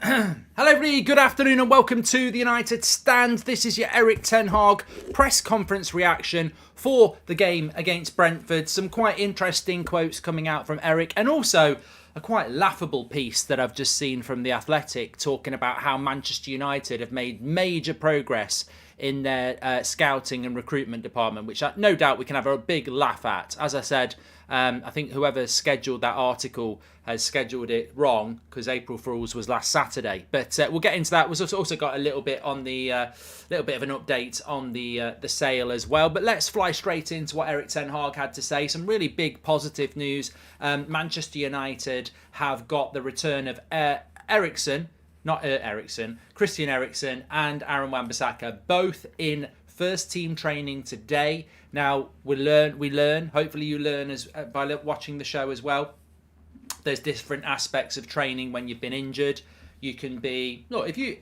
Hello everybody, good afternoon and welcome to the United Stand. This is your Erik ten Hag press conference reaction for the game against Brentford. Some quite interesting quotes coming out from Erik, and also a quite laughable piece that I've just seen from The Athletic talking about how Manchester United have made major progress in their scouting and recruitment department, which no doubt we can have a big laugh at. As I said, I think whoever scheduled that article has scheduled it wrong because April Fools was last Saturday. But we'll get into that. We've also got a little bit on the little bit of an update on the sale as well. But let's fly straight into what Erik ten Hag had to say. Some really big positive news. Manchester United have got the return of Christian Eriksen and Aaron Wan-Bissaka, both in first team training today. Now we learn. Hopefully you learn by watching the show as well. There's different aspects of training when you've been injured. You can be at the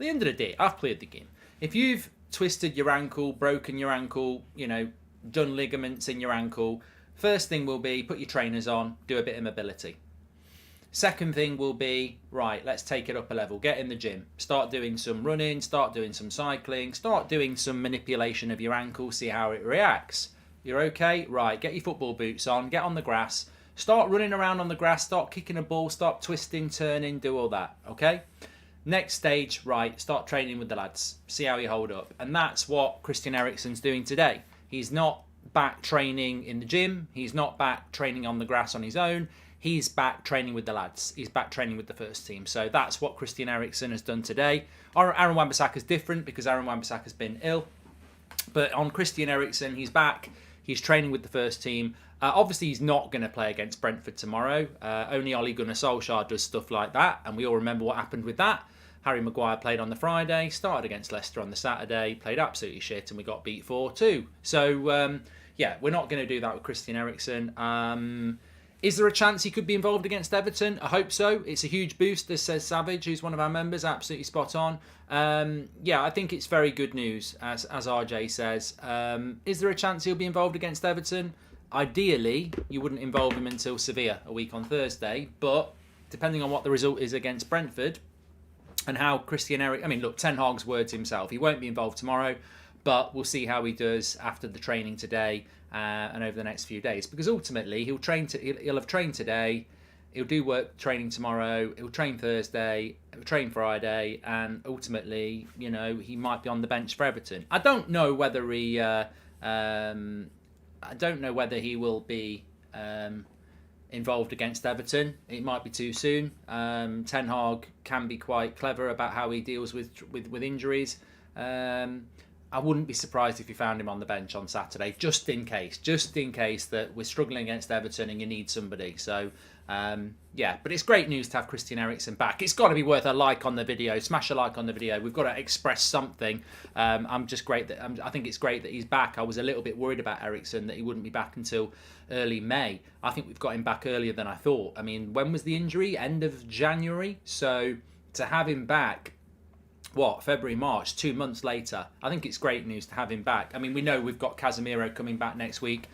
end of the day, I've played the game. If you've twisted your ankle, broken your ankle, done ligaments in your ankle, first thing will be put your trainers on, do a bit of mobility. Second thing will be, right, let's take it up a level. Get in the gym. Start doing some running, start doing some cycling, start doing some manipulation of your ankle, see how it reacts. You're okay? Right, get your football boots on, get on the grass, start running around on the grass, start kicking a ball, start twisting, turning, do all that, okay? Next stage, right, start training with the lads. See how you hold up. And that's what Christian Eriksen's doing today. He's not back training in the gym. He's not back training on the grass on his own. He's back training with the lads. He's back training with the first team. So that's what Christian Eriksen has done today. Aaron Wan-Bissaka is different because Aaron Wan-Bissaka has been ill. But on Christian Eriksen, he's back. He's training with the first team. Obviously, he's not going to play against Brentford tomorrow. Only Ole Gunnar Solskjaer does stuff like that. And we all remember what happened with that. Harry Maguire played on the Friday, started against Leicester on the Saturday, played absolutely shit, and we got beat 4-2. So, yeah, we're not going to do that with Christian Eriksen. Is there a chance he could be involved against Everton? I hope so. It's a huge boost, this says Savage, who's one of our members, absolutely spot on. Yeah, I think it's very good news, as RJ says. Is there a chance he'll be involved against Everton? Ideally, you wouldn't involve him until Sevilla a week on Thursday, but depending on what the result is against Brentford and how Christian Eriksen... I mean, look, Ten Hag's words himself. He won't be involved tomorrow, but we'll see how he does after the training today and over the next few days, because ultimately he'll have trained today, he'll do work training tomorrow, he'll train Thursday, he'll train Friday, and ultimately, he might be on the bench for Everton. I don't know whether he will be involved against Everton. It might be too soon. Ten Hag can be quite clever about how he deals with injuries. I wouldn't be surprised if you found him on the bench on Saturday, just in case that we're struggling against Everton and you need somebody. So, yeah, but it's great news to have Christian Eriksen back. It's got to be worth a like on the video. Smash a like on the video. We've got to express something. I think it's great that he's back. I was a little bit worried about Eriksen, that he wouldn't be back until early May. I think we've got him back earlier than I thought. I mean, when was the injury? End of January. So to have him back, February, March, 2 months later. I think it's great news to have him back. I mean, we know we've got Casemiro coming back next week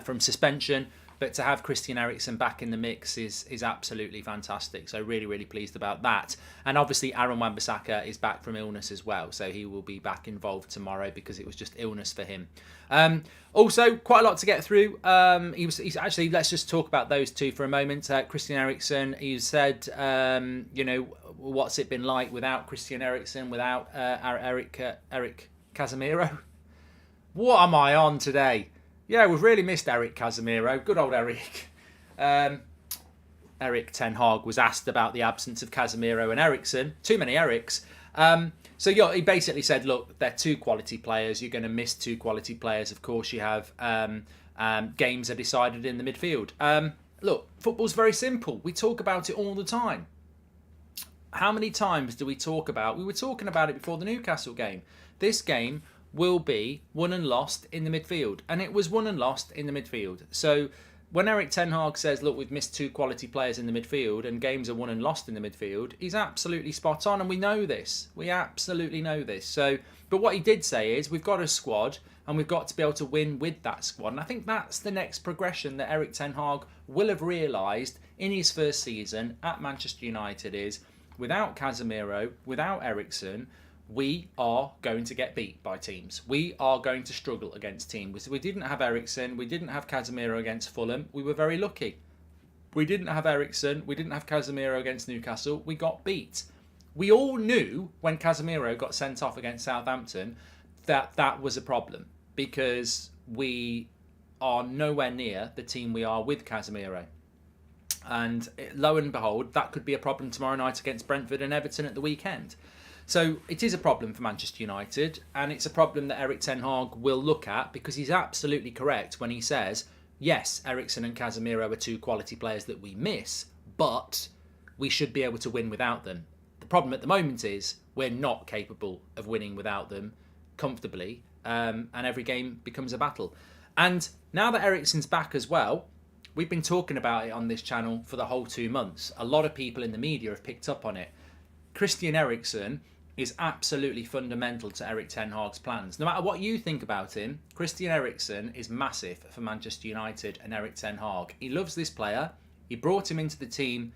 from suspension, but to have Christian Eriksen back in the mix is absolutely fantastic. So really, really pleased about that. And obviously Aaron Wan-Bissaka is back from illness as well. So he will be back involved tomorrow because it was just illness for him. Also, quite a lot to get through. He's actually, let's just talk about those two for a moment. Christian Eriksen, he said, what's it been like without Christian Eriksen, without Eric Casemiro? What am I on today? Yeah, we've really missed Eric Casemiro. Good old Eric. Erik ten Hag was asked about the absence of Casemiro and Eriksen. Too many Erics. So yeah, he basically said, look, they're two quality players. You're going to miss two quality players. Of course, you have games are decided in the midfield. Look, football's very simple. We talk about it all the time. How many times do we talk about... We were talking about it before the Newcastle game. This game will be won and lost in the midfield. And it was won and lost in the midfield. So when Erik ten Hag says, look, we've missed two quality players in the midfield and games are won and lost in the midfield, he's absolutely spot on. And we know this. We absolutely know this. So, but what he did say is we've got a squad and we've got to be able to win with that squad. And I think that's the next progression that Erik ten Hag will have realised in his first season at Manchester United is without Casemiro, without Eriksen, we are going to get beat by teams. We are going to struggle against teams. We didn't have Eriksen, we didn't have Casemiro against Fulham. We were very lucky. We didn't have Eriksen, we didn't have Casemiro against Newcastle. We got beat. We all knew when Casemiro got sent off against Southampton that was a problem, because we are nowhere near the team we are with Casemiro. And lo and behold, that could be a problem tomorrow night against Brentford and Everton at the weekend. So it is a problem for Manchester United, and it's a problem that Erik ten Hag will look at, because he's absolutely correct when he says, yes, Eriksen and Casemiro are two quality players that we miss, but we should be able to win without them. The problem at the moment is we're not capable of winning without them comfortably, and every game becomes a battle. And now that Eriksen's back as well, we've been talking about it on this channel for the whole 2 months. A lot of people in the media have picked up on it. Christian Eriksen is absolutely fundamental to Erik ten Hag's plans. No matter what you think about him, Christian Eriksen is massive for Manchester United and Erik ten Hag. He loves this player. He brought him into the team.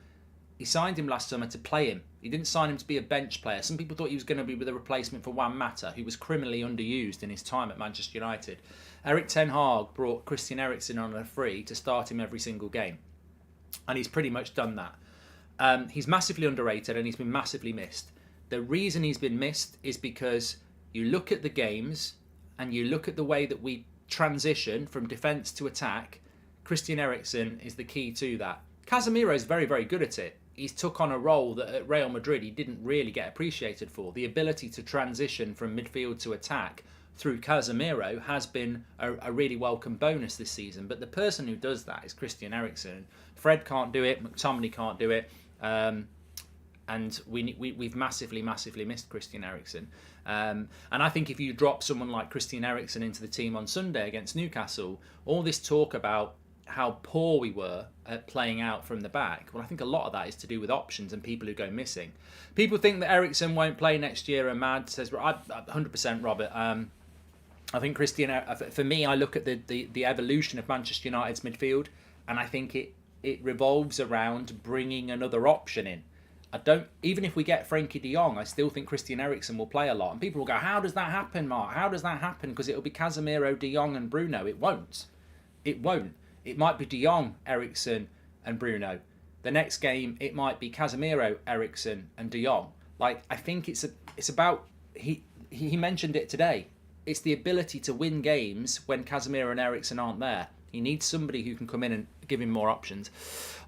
He signed him last summer to play him. He didn't sign him to be a bench player. Some people thought he was going to be the replacement for Juan Mata, who was criminally underused in his time at Manchester United. Erik ten Hag brought Christian Eriksen on a free to start him every single game. And he's pretty much done that. He's massively underrated and he's been massively missed. The reason he's been missed is because you look at the games and you look at the way that we transition from defence to attack. Christian Eriksen is the key to that. Casemiro is very, very good at it. He's took on a role that at Real Madrid he didn't really get appreciated for. The ability to transition from midfield to attack through Casemiro has been a really welcome bonus this season. But the person who does that is Christian Eriksen. Fred can't do it. McTominay can't do it. And we've massively missed Christian Eriksen. And I think if you drop someone like Christian Eriksen into the team on Sunday against Newcastle, all this talk about how poor we were at playing out from the back, well, I think a lot of that is to do with options and people who go missing. People think that Eriksen won't play next year and mad says, 100% Robert. I think Christian, for me, I look at the evolution of Manchester United's midfield, and I think it revolves around bringing another option in. Even if we get Frankie de Jong, I still think Christian Eriksen will play a lot. And people will go, how does that happen, Mark? How does that happen? Because it'll be Casemiro, de Jong and Bruno. It won't. It might be de Jong, Eriksen and Bruno. The next game, it might be Casemiro, Eriksen and de Jong. Like, I think it's about, he mentioned it today. It's the ability to win games when Casemiro and Eriksen aren't there. He needs somebody who can come in and give him more options.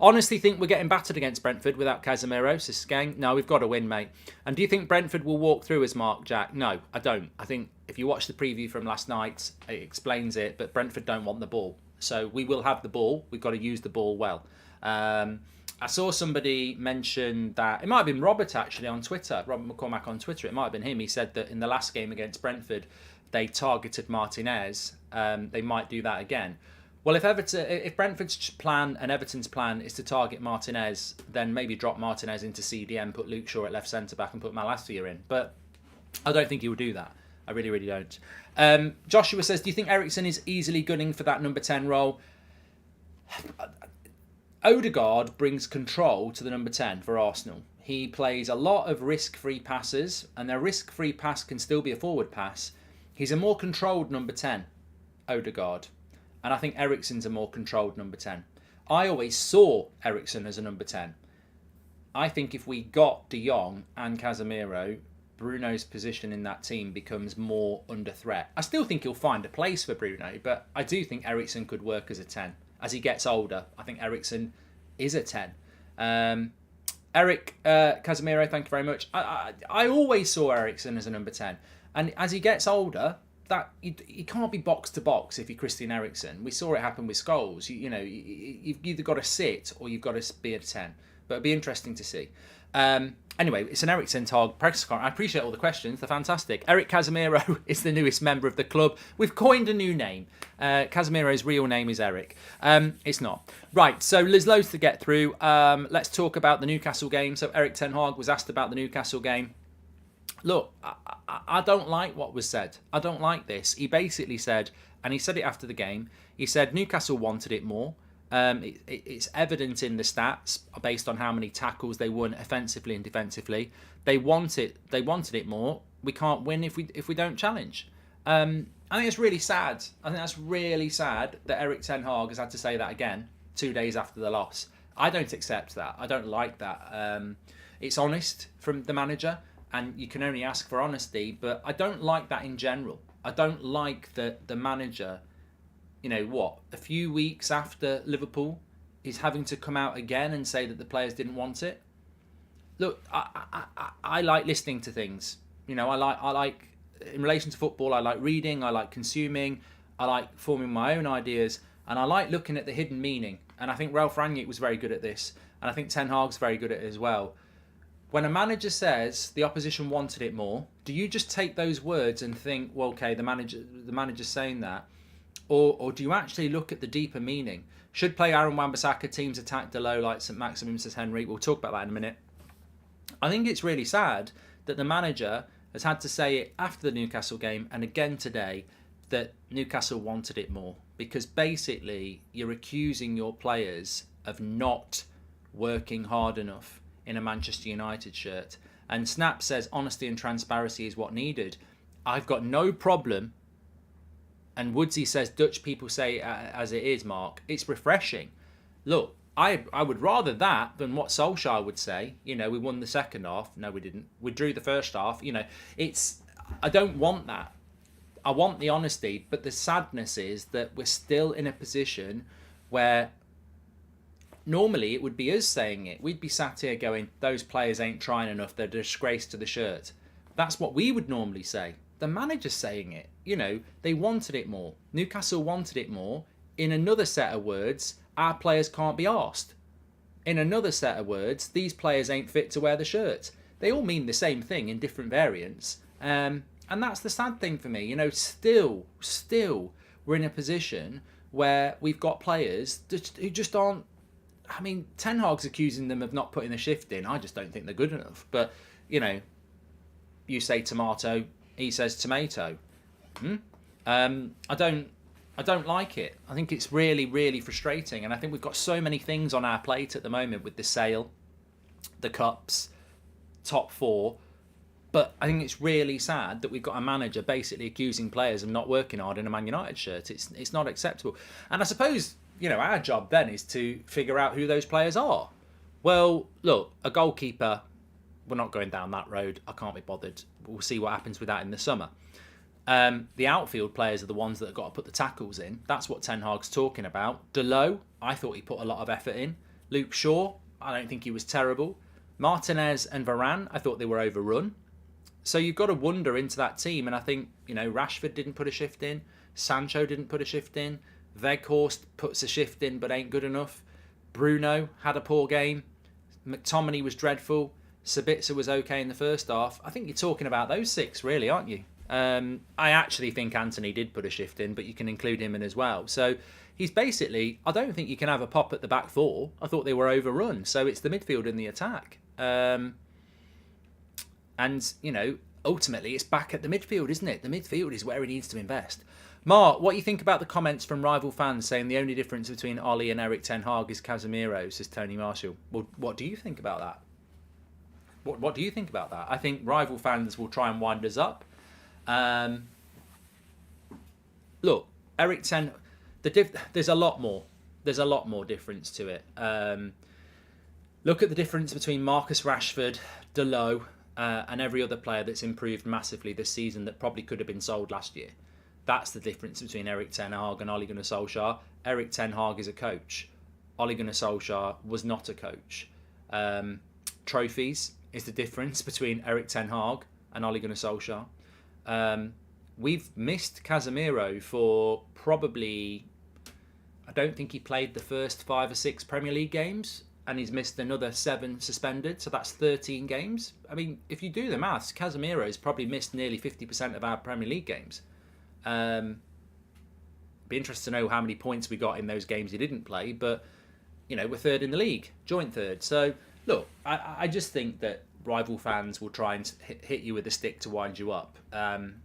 Honestly think we're getting battered against Brentford without Casemiro, says Skang. No, we've got to win, mate. And do you think Brentford will walk through as Mark Jack? No, I don't. I think if you watch the preview from last night, it explains it, but Brentford don't want the ball. So we will have the ball. We've got to use the ball well. I saw somebody mention that, it might have been Robert actually on Twitter, Robert McCormack on Twitter, it might have been him. He said that in the last game against Brentford, they targeted Martinez. They might do that again. Well, if Brentford's plan and Everton's plan is to target Martinez, then maybe drop Martinez into CDM, put Luke Shaw at left centre-back and put Malacia in. But I don't think he will do that. I really, really don't. Joshua says, do you think Eriksen is easily gunning for that number 10 role? Odegaard brings control to the number 10 for Arsenal. He plays a lot of risk-free passes, and their risk-free pass can still be a forward pass. He's a more controlled number 10, Odegaard. And I think Eriksen's a more controlled number 10. I always saw Eriksen as a number 10. I think if we got de Jong and Casemiro, Bruno's position in that team becomes more under threat. I still think he'll find a place for Bruno, but I do think Eriksen could work as a 10. As he gets older, I think Eriksen is a 10. Casemiro, thank you very much. I always saw Eriksen as a number 10. And as he gets older, that he can't be box to box if you're Christian Eriksen. We saw it happen with Scholes. You've either got to sit or you've got to be a 10. But it'd be interesting to see. Anyway, it's an Erik ten Hag practice card. I appreciate all the questions. They're fantastic. Eric Casemiro is the newest member of the club. We've coined a new name. Casemiro's real name is Eric. It's not. Right, so there's loads to get through. Let's talk about the Newcastle game. So Erik ten Hag was asked about the Newcastle game. Look, I don't like what was said. I don't like this. He basically said, and he said it after the game, he said Newcastle wanted it more. It's evident in the stats based on how many tackles they won offensively and defensively. They wanted it more. We can't win if we don't challenge. I think it's really sad. I think that's really sad that Erik ten Hag has had to say that again 2 days after the loss. I don't accept that. I don't like that. It's honest from the manager, and you can only ask for honesty, but I don't like that in general. I don't like that the manager, a few weeks after Liverpool, is having to come out again and say that the players didn't want it. Look, I like listening to things. I like in relation to football, I like reading, I like consuming, I like forming my own ideas, and I like looking at the hidden meaning. And I think Ralph Rangnick was very good at this, and I think Ten Hag's very good at it as well. When a manager says the opposition wanted it more, do you just take those words and think, well, okay, the manager's saying that, or do you actually look at the deeper meaning? Should play Aaron Wan-Bissaka, teams attack Delo like St Maximin, says Henry. We'll talk about that in a minute. I think it's really sad that the manager has had to say it after the Newcastle game and again today that Newcastle wanted it more, because basically you're accusing your players of not working hard enough in a Manchester United shirt. And Snap says honesty and transparency is what needed. I've got no problem. And Woodsy says Dutch people say it as it is, Mark. It's refreshing. Look, I would rather that than what Solskjaer would say. We won the second half. No, we didn't. We drew the first half. I don't want that. I want the honesty. But the sadness is that we're still in a position where normally it would be us saying it. We'd be sat here going, those players ain't trying enough. They're a disgrace to the shirt. That's what we would normally say. The manager's saying it. They wanted it more. Newcastle wanted it more. In another set of words, our players can't be arsed. In another set of words, these players ain't fit to wear the shirt. They all mean the same thing in different variants. And that's the sad thing for me. Still, we're in a position where we've got players who just aren't. I mean, Ten Hag's accusing them of not putting the shift in. I just don't think they're good enough. But, you say tomato, he says tomato. I don't like it. I think it's really, really frustrating. And I think we've got so many things on our plate at the moment with the sale, the cups, top four. But I think it's really sad that we've got a manager basically accusing players of not working hard in a Man United shirt. It's not acceptable. And I suppose, our job then is to figure out who those players are. Well, look, a goalkeeper, we're not going down that road. I can't be bothered. We'll see what happens with that in the summer. The outfield players are the ones that have got to put the tackles in. That's what Ten Hag's talking about. Delo, I thought he put a lot of effort in. Luke Shaw, I don't think he was terrible. Martinez and Varane, I thought they were overrun. So you've got to wonder into that team. And I think, Rashford didn't put a shift in. Sancho didn't put a shift in. Weghorst puts a shift in but ain't good enough. Bruno had a poor game. McTominay was dreadful. Sabitzer was okay in the first half. I think you're talking about those six, really, aren't you? I actually think Anthony did put a shift in, but you can include him in as well. So he's basically, I don't think you can have a pop at the back four. I thought they were overrun. So it's the midfield and the attack. And, ultimately it's back at the midfield, isn't it? The midfield is where he needs to invest. Mark, what do you think about the comments from rival fans saying the only difference between Ollie and Erik ten Hag is Casemiro, says Tony Marshall? Well, what do you think about that? What do you think about that? I think rival fans will try and wind us up. Look, Erik ten, there's a lot more. There's a lot more difference to it. Look at the difference between Marcus Rashford, Delo, and every other player that's improved massively this season that probably could have been sold last year. That's the difference between Erik ten Hag and Ole Gunnar Solskjaer. Erik ten Hag is a coach. Ole Gunnar Solskjaer was not a coach. Trophies is the difference between Erik ten Hag and Ole Gunnar Solskjaer. We've missed Casemiro for probably, I don't think he played the first 5 or 6 Premier League games, and he's missed another 7 suspended, so that's 13 games. I mean, if you do the maths, Casemiro's probably missed nearly 50% of our Premier League games. Be interested to know how many points we got in those games he didn't play, but we're third in the league, joint third. So look, I just think that rival fans will try and hit you with a stick to wind you up.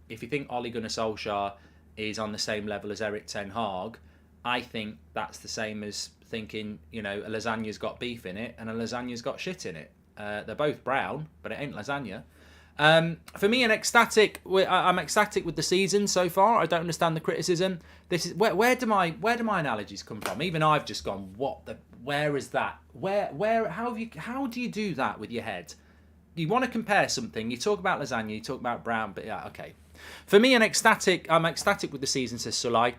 If you think Ole Gunnar Solskjaer is on the same level as Erik ten Hag, I think that's the same as thinking, a lasagna's got beef in it and a lasagna's got shit in it. They're both brown, but it ain't lasagna. For me, I'm ecstatic with the season so far. I don't understand the criticism. This is where do my analogies come from? Even I've just gone, where is that? How do you do that with your head? You want to compare something, you talk about lasagna, you talk about brown, but yeah, okay. For me, I'm ecstatic with the season, says Sulai.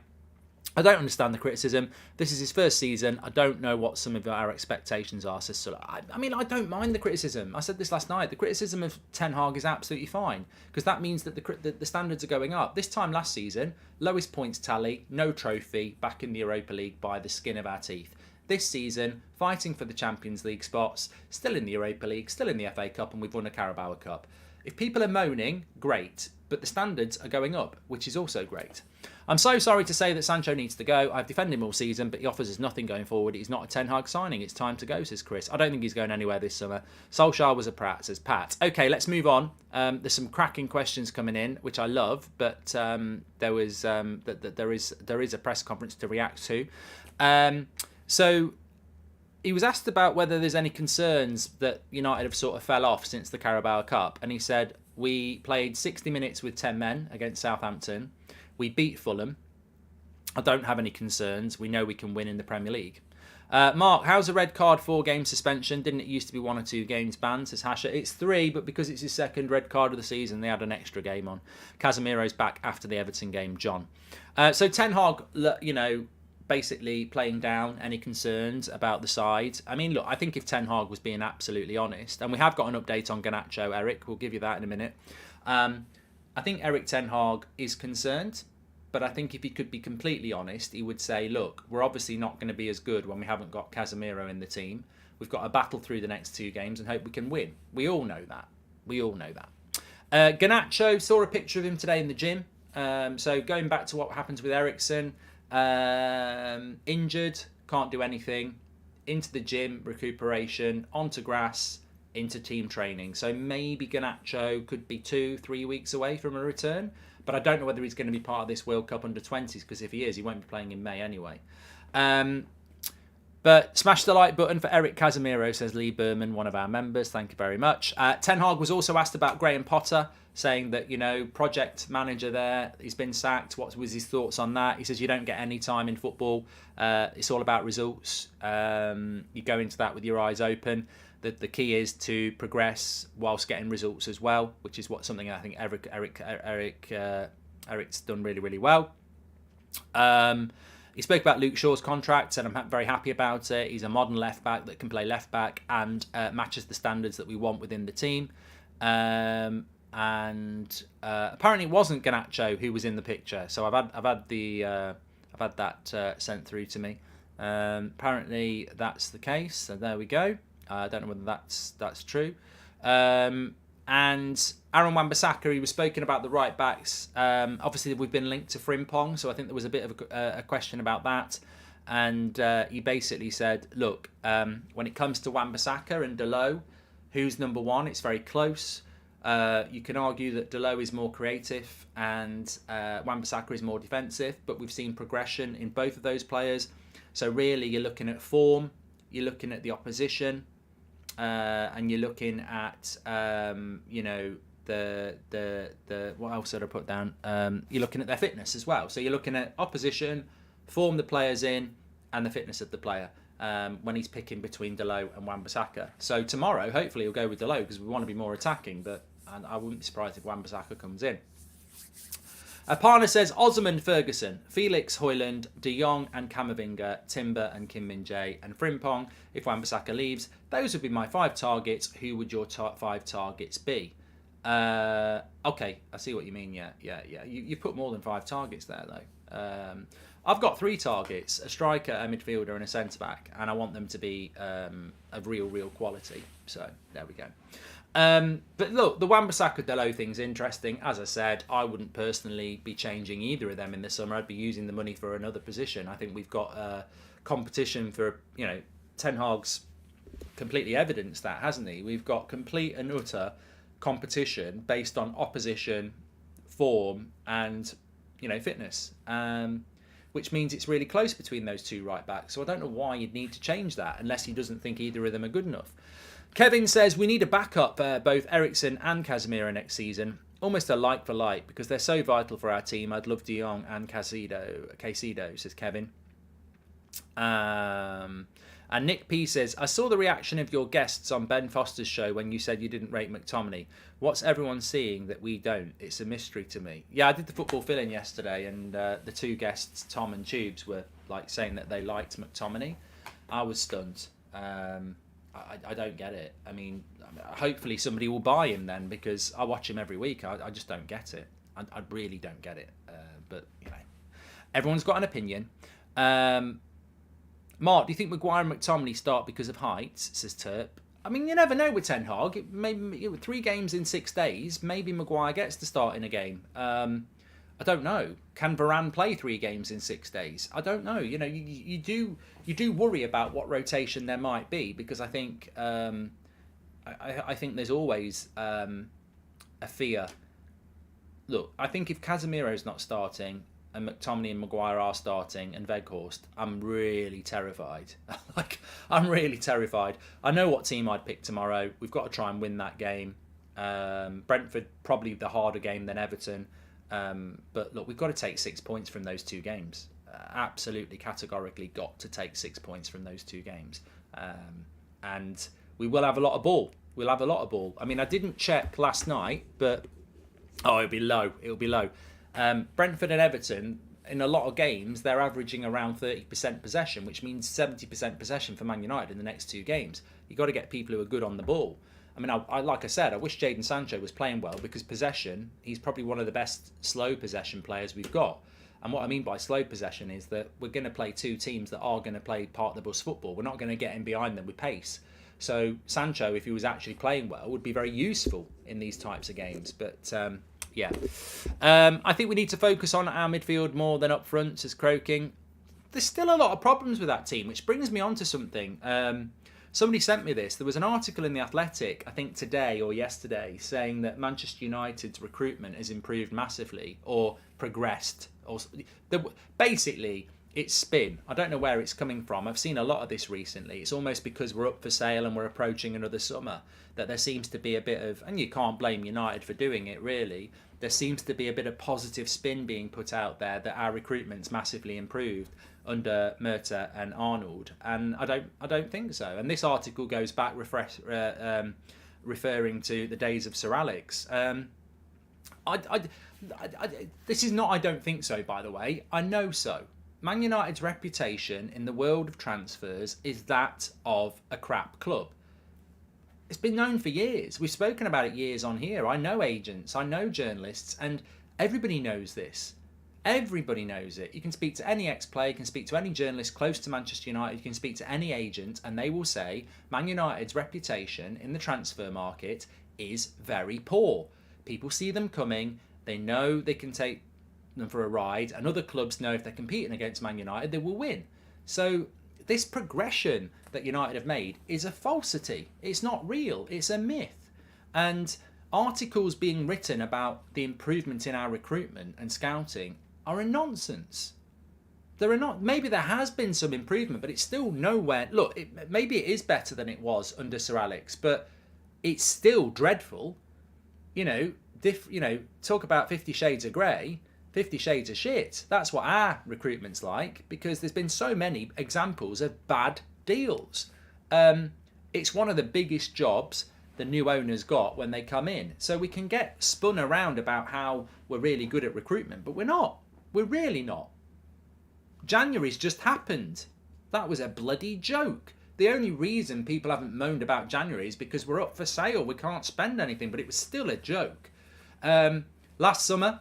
I don't understand the criticism. This is his first season. I don't know what some of our expectations are, says Sulai. I mean, I don't mind the criticism. I said this last night. The criticism of Ten Hag is absolutely fine, because that means that the standards are going up. This time last season, lowest points tally, no trophy, back in the Europa League by the skin of our teeth. This season, fighting for the Champions League spots, still in the Europa League, still in the FA Cup, and we've won a Carabao Cup. If people are moaning, great, but the standards are going up, which is also great. I'm so sorry to say that Sancho needs to go. I've defended him all season, but he offers us nothing going forward. He's not a Ten Hag signing. It's time to go, says Chris. I don't think he's going anywhere this summer. Solskjaer was a prat, says Pat. Okay, let's move on. There's some cracking questions coming in, which I love, but there is a press conference to react to. So he was asked about whether there's any concerns that United have sort of fell off since the Carabao Cup, and he said, we played 60 minutes with 10 men against Southampton. We beat Fulham. I don't have any concerns. We know we can win in the Premier League. Mark, how's a red card 4-game suspension? Didn't it used to be 1 or 2 games banned, says Hasher. It's 3, but because it's his second red card of the season, they had an extra game on. Casemiro's back after the Everton game, John. So Ten Hag, basically playing down any concerns about the side. I mean, look, I think if Ten Hag was being absolutely honest, and we have got an update on Garnacho, Eric, we'll give you that in a minute. I think Eric Ten Hag is concerned, but I think if he could be completely honest, he would say, look, we're obviously not going to be as good when we haven't got Casemiro in the team. We've got to battle through the next 2 games and hope we can win. We all know that. Garnacho, saw a picture of him today in the gym. So going back to what happens with Eriksen, injured, can't do anything, into the gym, recuperation, onto grass, into team training. So maybe Garnacho could be 2-3 weeks away from a return, but I don't know whether he's going to be part of this World Cup under-20s, because if he is, he won't be playing in May anyway. But smash the like button for Eric Casemiro, says Lee Berman, one of our members. Thank you very much. Ten Hag was also asked about Graham Potter, saying that, project manager there, he's been sacked. What was his thoughts on that? He says you don't get any time in football. It's all about results. You go into that with your eyes open. The key is to progress whilst getting results as well, which is something I think Eric's done really, really well. He spoke about Luke Shaw's contract, and I'm very happy about it. He's a modern left back that can play left back and matches the standards that we want within the team. And apparently it wasn't Garnacho who was in the picture, so I've had that sent through to me. Apparently that's the case, so there we go. I don't know whether that's true. And Aaron Wan-Bissaka, he was speaking about the right backs. Obviously, we've been linked to Frimpong, so I think there was a bit of a question about that. And he basically said, look, when it comes to Wan-Bissaka and Dalot, who's number 1? It's very close. You can argue that Dalot is more creative and Wan-Bissaka is more defensive, but we've seen progression in both of those players. So really, you're looking at form, you're looking at the opposition, and you're looking at the what else did I put down? You're looking at their fitness as well. So you're looking at opposition, form the players in, and the fitness of the player when he's picking between Dalot and Wan-Bissaka. So tomorrow, hopefully, he'll go with Dalot because we want to be more attacking, but I wouldn't be surprised if Wan-Bissaka comes in. Parna says Osman Ferguson, Felix Højlund, De Jong and Camavinga, Timber and Kim Min-jae, and Frimpong if Wan-Bissaka leaves. Those would be my 5 targets. Who would your 5 targets be? Okay, I see what you mean. Yeah. You put more than 5 targets there, though. I've got 3 targets, a striker, a midfielder and a centre-back, and I want them to be of real quality. So, there we go. But look, the Wan-Bissaka Dalot thing's interesting. As I said, I wouldn't personally be changing either of them in the summer. I'd be using the money for another position. I think we've got competition for, Ten Hag's completely evidenced that, hasn't he? We've got complete and utter competition based on opposition, form, and fitness. which means it's really close between those two right backs. So I don't know why you'd need to change that unless he doesn't think either of them are good enough. Kevin says we need a backup, both Eriksen and Casemiro next season. Almost a like for like, because they're so vital for our team. I'd love De Jong and Caicedo, says Kevin. And Nick P says, I saw the reaction of your guests on Ben Foster's show when you said you didn't rate McTominay. What's everyone seeing that we don't? It's a mystery to me. Yeah, I did the football fill-in yesterday, and the two guests, Tom and Tubes, were like saying that they liked McTominay. I was stunned. I don't get it. I mean, hopefully somebody will buy him then, because I watch him every week. I just don't get it. I really don't get it. But, you know, everyone's got an opinion. Mark, do you think Maguire and McTominay start because of height, says Terp? I mean, you never know with Ten Hag. Maybe 3 games in 6 days, maybe Maguire gets to start in a game. I don't know. Can Varane play 3 games in 6 days? I don't know. You know, you do worry about what rotation there might be, because I think I think there's always a fear. Look, I think if Casemiro's not starting and McTominay and Maguire are starting and Weghorst, I'm really terrified. I'm really terrified. I know what team I'd pick tomorrow. We've got to try and win that game. Brentford, probably the harder game than Everton. But look, we've got to take 6 points from those 2 games. Absolutely, categorically got to take 6 points from those 2 games. And we will have a lot of ball. We'll have a lot of ball. I mean, I didn't check last night, but it'll be low. It'll be low. Brentford and Everton, in a lot of games, they're averaging around 30% possession, which means 70% possession for Man United in the next 2 games. You've got to get people who are good on the ball. I mean, like I said, I wish Jadon Sancho was playing well, because possession, he's probably one of the best slow possession players we've got. And what I mean by slow possession is that we're going to play 2 teams that are going to play part of the bus football. We're not going to get in behind them with pace. So Sancho, if he was actually playing well, would be very useful in these types of games. But yeah, I think we need to focus on our midfield more than up front, says Croaking. There's still a lot of problems with that team, which brings me on to something. Somebody sent me this. There was an article in The Athletic, I think today or yesterday, saying that Manchester United's recruitment has improved massively or progressed. Or basically, it's spin. I don't know where it's coming from. I've seen a lot of this recently. It's almost because we're up for sale and we're approaching another summer that there seems to be a bit of, and you can't blame United for doing it really, there seems to be a bit of positive spin being put out there that our recruitment's massively improved under Murta and Arnold, and I don't think so. And this article goes back referring to the days of Sir Alex. This is not I don't think so, by the way. I know so. Man United's reputation in the world of transfers is that of a crap club. It's been known for years. We've spoken about it years on here. I know agents, I know journalists, and everybody knows this. Everybody knows it. You can speak to any ex-player, you can speak to any journalist close to Manchester United, you can speak to any agent, and they will say Man United's reputation in the transfer market is very poor. People see them coming, they know they can take them for a ride, and other clubs know if they're competing against Man United, they will win. So this progression that United have made is a falsity. It's not real. It's a myth. And articles being written about the improvement in our recruitment and scouting are a nonsense. There are not. Maybe there has been some improvement, but it's still nowhere. Look, maybe it is better than it was under Sir Alex, but it's still dreadful. You know, talk about 50 Shades of Grey. 50 Shades of shit. That's what our recruitment's like, because there's been so many examples of bad deals. It's one of the biggest jobs the new owners got when they come in. So we can get spun around about how we're really good at recruitment, but we're not. We're really not. January's just happened. That was a bloody joke. The only reason people haven't moaned about January is because we're up for sale. We can't spend anything, but it was still a joke. Last summer,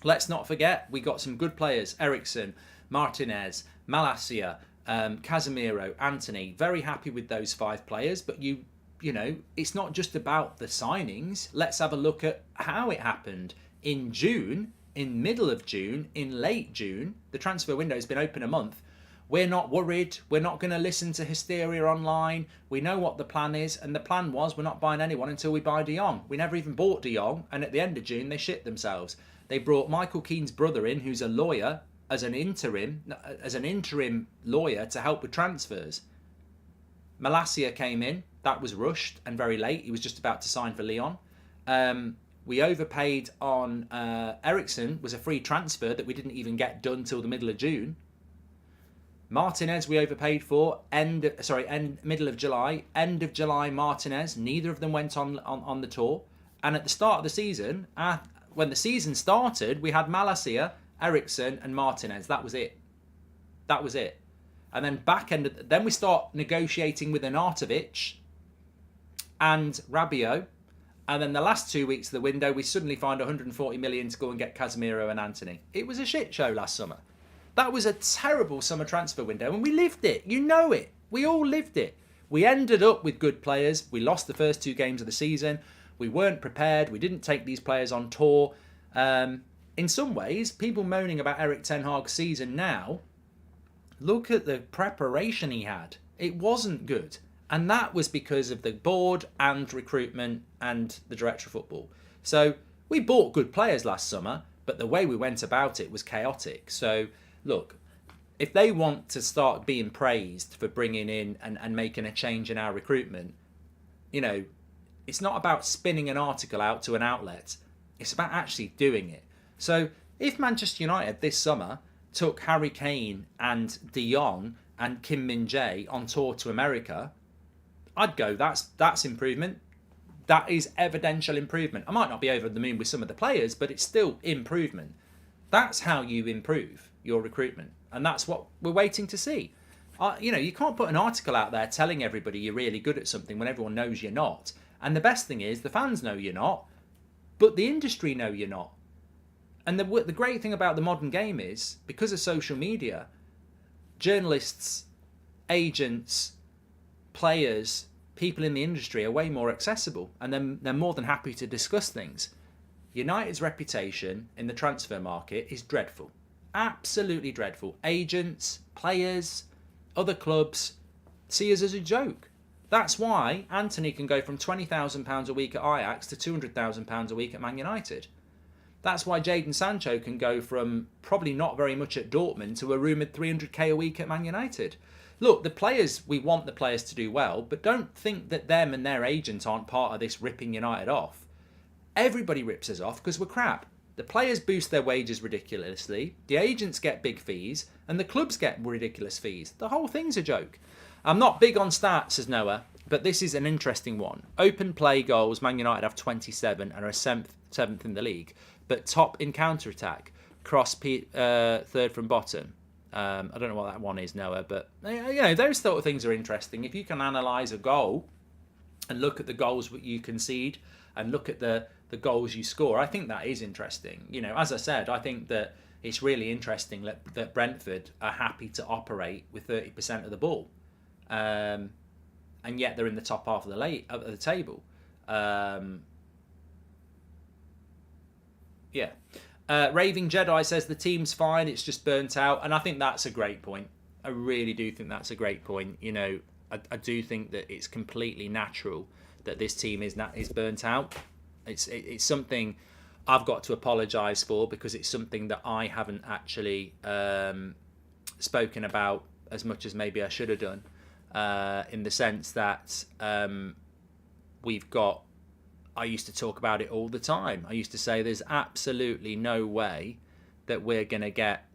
let's not forget, we got some good players. Eriksen, Martinez, Malacia, Casemiro, Anthony. Very happy with those 5 players. But you know, it's not just about the signings. Let's have a look at how it happened. In June, in middle of June, in late June, the transfer window has been open a month. We're not worried. We're not going to listen to hysteria online. We know what the plan is. And the plan was we're not buying anyone until we buy De Jong. We never even bought De Jong. And at the end of June, they shit themselves. They brought Michael Keane's brother in, who's a lawyer, as an interim lawyer to help with transfers. Malacia came in. That was rushed and very late. He was just about to sign for Lyon. We overpaid on Ericsson. Was a free transfer that we didn't even get done till the middle of June. Martinez we overpaid for middle of July. End of July Martinez. Neither of them went on the tour. And at the start of the season, when the season started, we had Malacia, Ericsson and Martinez. That was it. And then then we start negotiating with Arnautovic and Rabiot. And then the last 2 weeks of the window, we suddenly find 140 million to go and get Casemiro and Antony. It was a shit show last summer. That was a terrible summer transfer window, and we lived it. You know it. We all lived it. We ended up with good players. We lost the first 2 games of the season. We weren't prepared. We didn't take these players on tour. In some ways, people moaning about Erik ten Hag's season now, look at the preparation he had. It wasn't good. And that was because of the board and recruitment and the director of football. So we bought good players last summer, but the way we went about it was chaotic. So look, if they want to start being praised for bringing in and making a change in our recruitment, it's not about spinning an article out to an outlet. It's about actually doing it. So if Manchester United this summer took Harry Kane and De Jong and Kim Min-jae on tour to America, I'd go, that's improvement. That is evidential improvement. I might not be over the moon with some of the players, but it's still improvement. That's how you improve your recruitment. And that's what we're waiting to see. You can't put an article out there telling everybody you're really good at something when everyone knows you're not. And the best thing is the fans know you're not, but the industry know you're not. And the great thing about the modern game is, because of social media, journalists, agents, players, people in the industry are way more accessible, and then they're more than happy to discuss things. United's reputation in the transfer market is dreadful. Absolutely dreadful. Agents, players, other clubs see us as a joke. That's why Antony can go from £20,000 a week at Ajax to £200,000 a week at Man United. That's why Jadon Sancho can go from probably not very much at Dortmund to a rumoured 300k a week at Man United. Look, we want the players to do well, but don't think that them and their agents aren't part of this ripping United off. Everybody rips us off because we're crap. The players boost their wages ridiculously, the agents get big fees, and the clubs get ridiculous fees. The whole thing's a joke. I'm not big on stats, says Noah, but this is an interesting one. Open play goals, Man United have 27 and are 7th in the league, but top in counter-attack, cross third from bottom. I don't know what that one is, Noah, but those sort of things are interesting. If you can analyse a goal and look at the goals that you concede and look at the goals you score, I think that is interesting. As I said, I think that it's really interesting that Brentford are happy to operate with 30% of the ball, and yet they're in the top half of the table. Raving Jedi says the team's fine, it's just burnt out, and I think that's a great point. I really do think that's a great point. I do think that it's completely natural that this team is burnt out. It's something I've got to apologise for, because it's something that I haven't actually spoken about as much as maybe I should have done, in the sense that I used to talk about it all the time. I used to say there's absolutely no way that we're going to get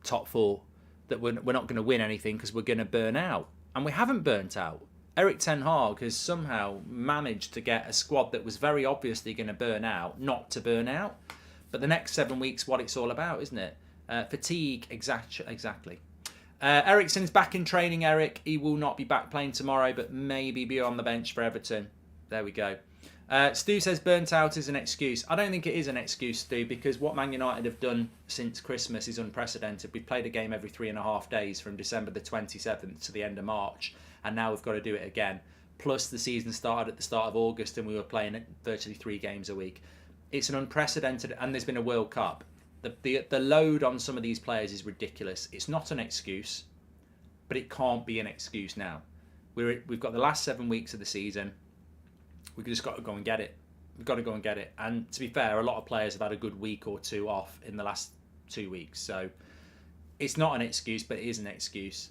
top 4, that we're not going to win anything because we're going to burn out. And we haven't burnt out. Erik ten Hag has somehow managed to get a squad that was very obviously going to burn out, not to burn out. But the next 7 weeks, what it's all about, isn't it? Fatigue, exactly. Ericsson's back in training, Eric. He will not be back playing tomorrow, but maybe be on the bench for Everton. There we go. Stu says burnt out is an excuse. I don't think it is an excuse, Stu, because what Man United have done since Christmas is unprecedented. We've played a game every 3.5 days from December the 27th to the end of March, and now we've got to do it again. Plus the season started at the start of August and we were playing virtually 3 games a week. It's an unprecedented, and there's been a World Cup. The load on some of these players is ridiculous. It's not an excuse, but it can't be an excuse now. We've got the last 7 weeks of the season. We've just got to go and get it. We've got to go and get it. And to be fair, a lot of players have had a good week or two off in the last 2 weeks. So it's not an excuse, but it is an excuse,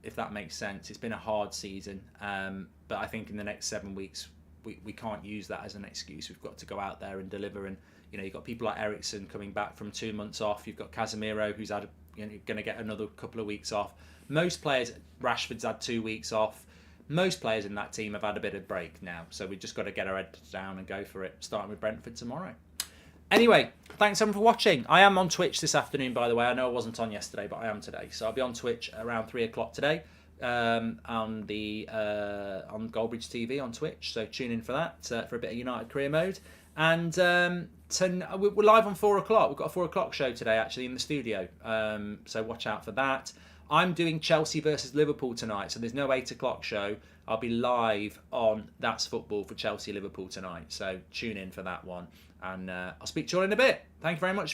if that makes sense. It's been a hard season. But I think in the next 7 weeks, we can't use that as an excuse. We've got to go out there and deliver. And, you know, you've got people like Eriksen coming back from 2 months off. You've got Casemiro, who's had, going to get another couple of weeks off. Most players, Rashford's had 2 weeks off. Most players in that team have had a bit of break now. So we've just got to get our heads down and go for it, starting with Brentford tomorrow. Anyway, thanks everyone for watching. I am on Twitch this afternoon, by the way. I know I wasn't on yesterday, but I am today. So I'll be on Twitch around 3 o'clock today, on Goldbridge TV on Twitch. So tune in for that, for a bit of United Career Mode. And we're live on 4 o'clock. We've got a 4 o'clock show today, actually, in the studio. So watch out for that. I'm doing Chelsea versus Liverpool tonight, so there's no 8 o'clock show. I'll be live on That's Football for Chelsea Liverpool tonight. So tune in for that one. And I'll speak to you all in a bit. Thank you very much for